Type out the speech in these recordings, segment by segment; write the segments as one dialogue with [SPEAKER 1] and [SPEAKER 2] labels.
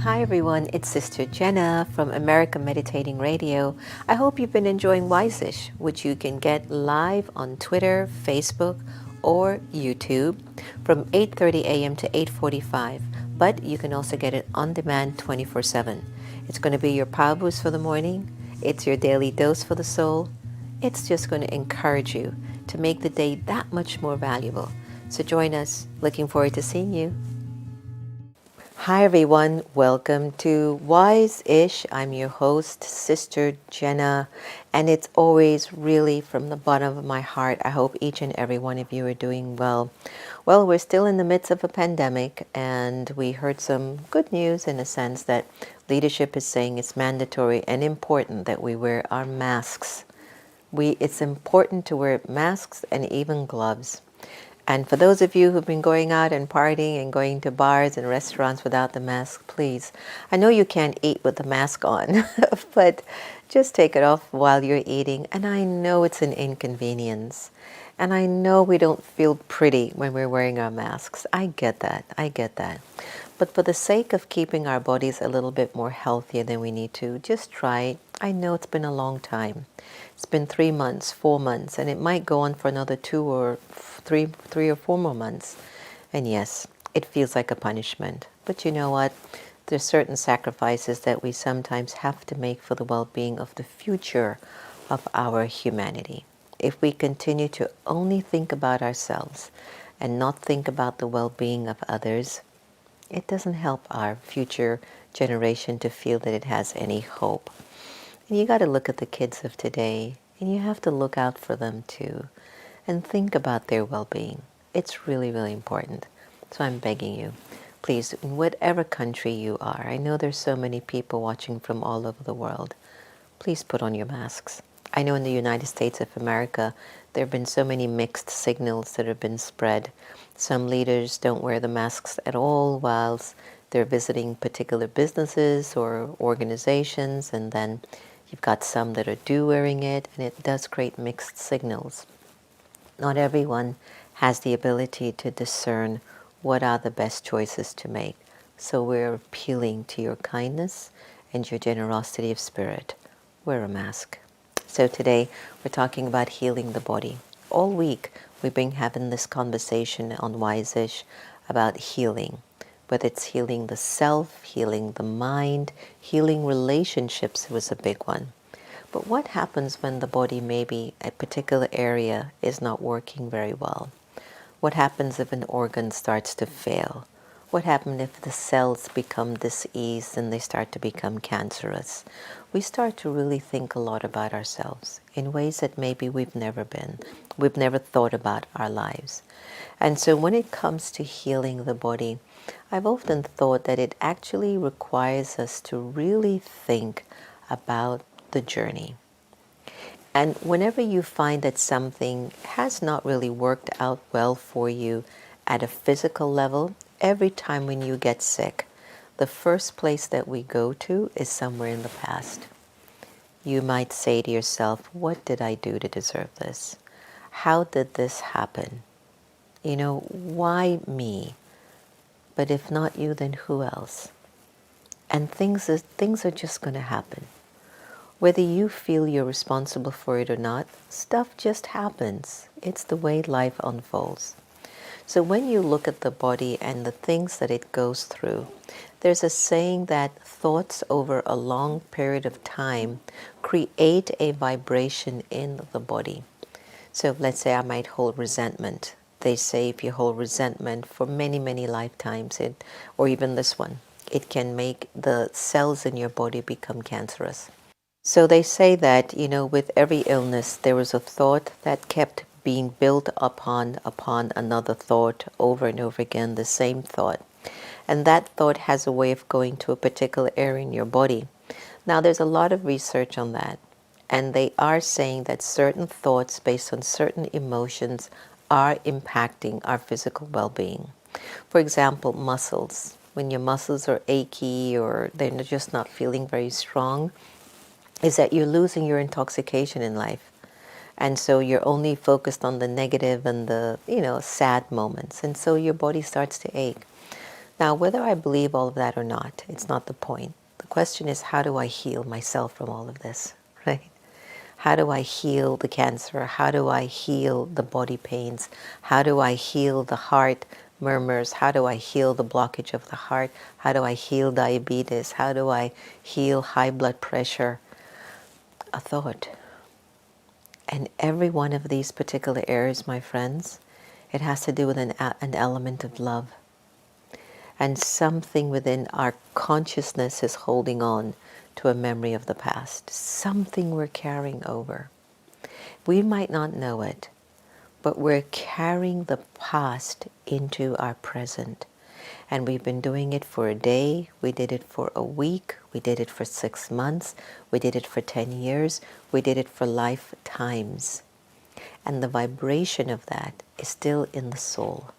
[SPEAKER 1] Hi everyone, it's Sister Jenna from America Meditating Radio. I hope you've been enjoying Wiseish, which you can get live on Twitter, Facebook, or YouTube from 8:30 a.m. to 8:45. But you can also get it on demand 24/7. It's going to be your power boost for the morning. It's your daily dose for the soul. It's just going to encourage you to make the day that much more valuable. So join us. Looking forward to seeing you. Hi everyone, welcome to Wise-ish. I'm your host, Sister Jenna, and it's always really from the bottom of my heart. I hope each and every one of you are doing well. Well, we're still in the midst of a pandemic, and we heard some good news in a sense that leadership is saying it's mandatory and important that we wear our masks. It's important to wear masks and even gloves. And for those of you who've been going out and partying and going to bars and restaurants without the mask, please. I know you can't eat with the mask on, but just take it off while you're eating. And I know it's an inconvenience. And I know we don't feel pretty when we're wearing our masks. I get that. I get that. But for the sake of keeping our bodies a little bit more healthier than we need to, just try it. I know it's been a long time. It's been 3 months, 4 months, and it might go on for another 3 or 4 more months. And yes, it feels like a punishment. But you know what? There's certain sacrifices that we sometimes have to make for the well-being of the future of our humanity. If we continue to only think about ourselves and not think about the well-being of others, it doesn't help our future generation to feel that it has any hope. And you got to look at the kids of today, and you have to look out for them too, and think about their well-being. It's really, really important. So I'm begging you, please, in whatever country you are, I know there's so many people watching from all over the world, please put on your masks. I know in the United States of America, there have been so many mixed signals that have been spread. Some leaders don't wear the masks at all whilst they're visiting particular businesses or organizations, and then you've got some that are wearing it, and it does create mixed signals. Not everyone has the ability to discern what are the best choices to make. So we're appealing to your kindness and your generosity of spirit. Wear a mask. So today we're talking about healing the body. All week we've been having this conversation on Wise-ish about healing. Whether it's healing the self, healing the mind, healing relationships was a big one. But what happens when the body, maybe a particular area, is not working very well? What happens if an organ starts to fail? What happens if the cells become diseased and they start to become cancerous? We start to really think a lot about ourselves in ways that maybe we've never thought about our lives. And so when it comes to healing the body, I've often thought that it actually requires us to really think about the journey. And whenever you find that something has not really worked out well for you at a physical level, every time when you get sick, the first place that we go to is somewhere in the past. You might say to yourself, what did I do to deserve this? How did this happen? Why me? But if not you, then who else? And things are just going to happen. Whether you feel you're responsible for it or not, stuff just happens. It's the way life unfolds. So when you look at the body and the things that it goes through, there's a saying that thoughts over a long period of time create a vibration in the body. So let's say I might hold resentment. They say if you hold resentment for many, many lifetimes, or even this one, it can make the cells in your body become cancerous. So they say that, with every illness, there was a thought that kept being built upon another thought over and over again, the same thought. And that thought has a way of going to a particular area in your body. Now, there's a lot of research on that. And they are saying that certain thoughts based on certain emotions are impacting our physical well-being. For example, muscles. When your muscles are achy or they're just not feeling very strong, is that you're losing your intoxication in life. And so you're only focused on the negative and the, sad moments. And so your body starts to ache. Now, whether I believe all of that or not, it's not the point. The question is, how do I heal myself from all of this, right? How do I heal the cancer? How do I heal the body pains? How do I heal the heart murmurs? How do I heal the blockage of the heart? How do I heal diabetes? How do I heal high blood pressure? A thought. And every one of these particular areas, my friends, it has to do with an element of love. And something within our consciousness is holding on to a memory of the past. Something we're carrying over. We might not know it, but we're carrying the past into our present. And we've been doing it for a day, we did it for a week, we did it for 6 months, we did it for 10 years, we did it for lifetimes. And the vibration of that is still in the soul.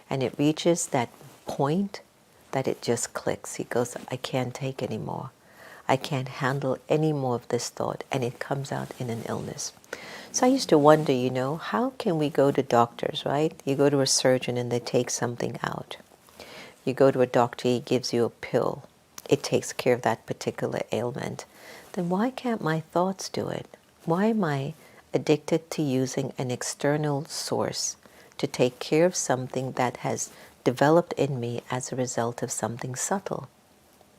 [SPEAKER 1] And it reaches that point that it just clicks. It goes, I can't take anymore. I can't handle any more of this thought. And it comes out in an illness. So I used to wonder, how can we go to doctors, right? You go to a surgeon and they take something out. You go to a doctor, he gives you a pill. It takes care of that particular ailment. Then why can't my thoughts do it? Why am I addicted to using an external source to take care of something that has developed in me as a result of something subtle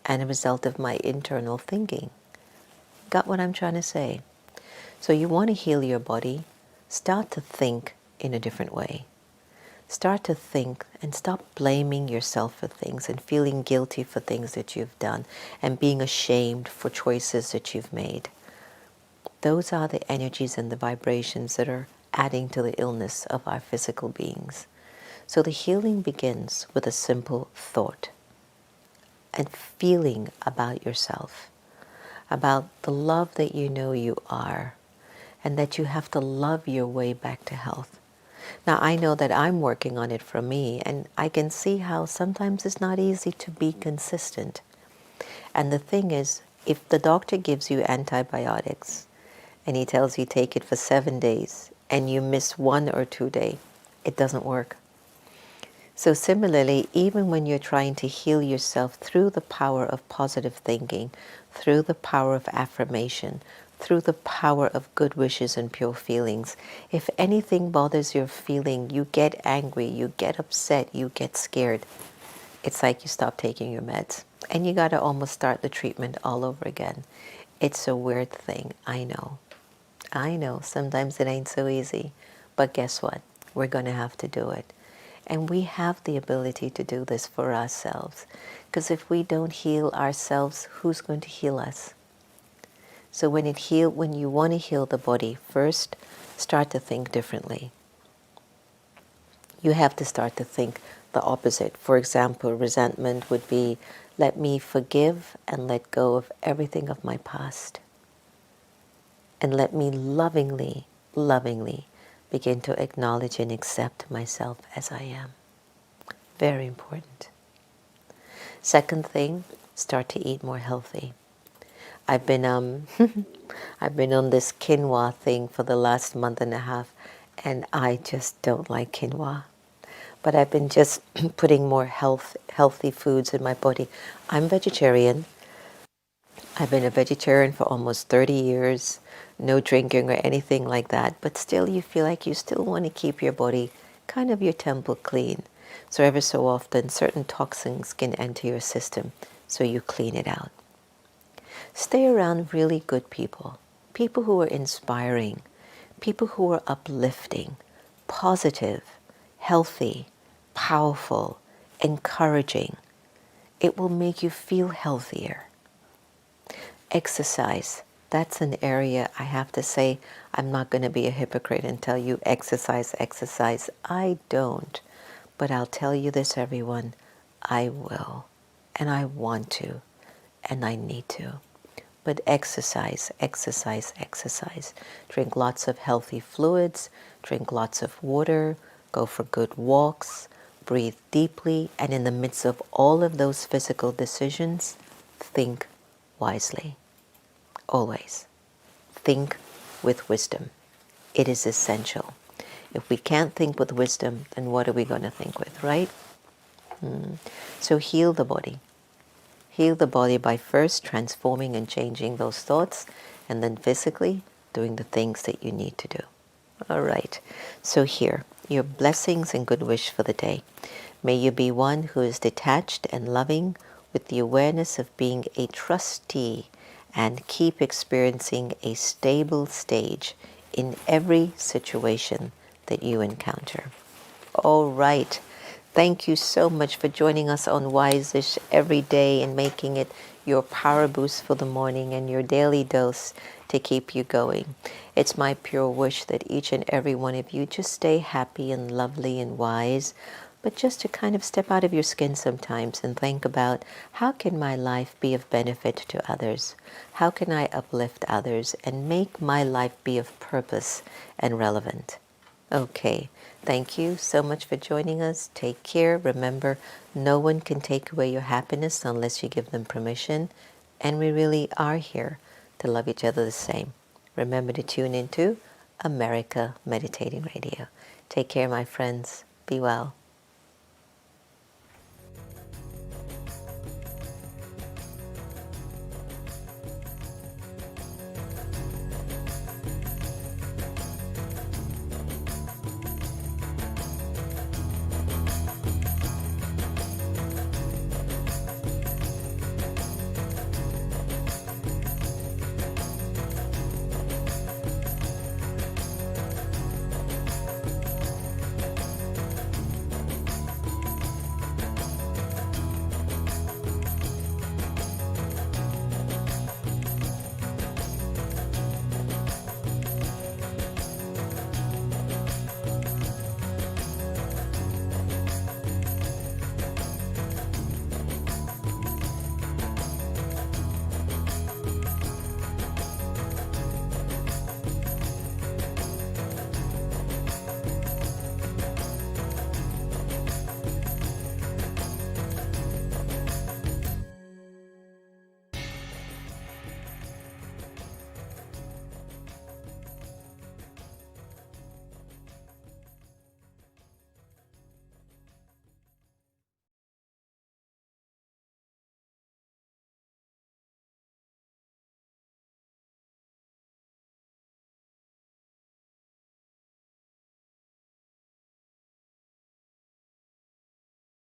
[SPEAKER 1] and a result of my internal thinking? Got what I'm trying to say? So you want to heal your body, start to think in a different way. Start to think and stop blaming yourself for things and feeling guilty for things that you've done and being ashamed for choices that you've made. Those are the energies and the vibrations that are adding to the illness of our physical beings. So the healing begins with a simple thought and feeling about yourself, about the love that you know you are, and that you have to love your way back to health. Now, I know that I'm working on it for me, and I can see how sometimes it's not easy to be consistent. And the thing is, if the doctor gives you antibiotics and he tells you take it for 7 days and you miss 1 or 2 days, it doesn't work. So similarly, even when you're trying to heal yourself through the power of positive thinking, through the power of affirmation, through the power of good wishes and pure feelings, if anything bothers your feeling, you get angry, you get upset, you get scared, it's like you stop taking your meds. And you got to almost start the treatment all over again. It's a weird thing, I know. I know, sometimes it ain't so easy. But guess what? We're going to have to do it. And we have the ability to do this for ourselves. Because if we don't heal ourselves, who's going to heal us? So when you want to heal the body, first start to think differently. You have to start to think the opposite. For example, resentment would be, let me forgive and let go of everything of my past. And let me lovingly, lovingly begin to acknowledge and accept myself as I am. Very important. Second thing, start to eat more healthy. I've been I've been on this quinoa thing for the last month and a half, and I just don't like quinoa. But I've been just putting more healthy foods in my body. I'm vegetarian. I've been a vegetarian for almost 30 years, no drinking or anything like that, but still you feel like you still want to keep your body, kind of your temple clean. So ever so often certain toxins can enter your system, so you clean it out. Stay around really good people, people who are inspiring, people who are uplifting, positive, healthy, powerful, encouraging. It will make you feel healthier. Exercise. That's an area I have to say, I'm not going to be a hypocrite and tell you exercise, exercise. I don't. But I'll tell you this, everyone. I will. And I want to. And I need to. But exercise, exercise, exercise. Drink lots of healthy fluids. Drink lots of water. Go for good walks. Breathe deeply. And in the midst of all of those physical decisions, think wisely. Always. Think with wisdom. It is essential. If we can't think with wisdom, then what are we going to think with, right? So heal the body. Heal the body by first transforming and changing those thoughts, and then physically doing the things that you need to do. All right. So here, your blessings and good wish for the day. May you be one who is detached and loving with the awareness of being a trustee and keep experiencing a stable stage in every situation that you encounter. All right. Thank you so much for joining us on Wise-ish every day and making it your power boost for the morning and your daily dose to keep you going. It's my pure wish that each and every one of you just stay happy and lovely and wise, but just to kind of step out of your skin sometimes and think about, how can my life be of benefit to others? How can I uplift others and make my life be of purpose and relevant? Okay, thank you so much for joining us. Take care. Remember, no one can take away your happiness unless you give them permission. And we really are here to love each other the same. Remember to tune into America Meditating Radio. Take care, my friends. Be well.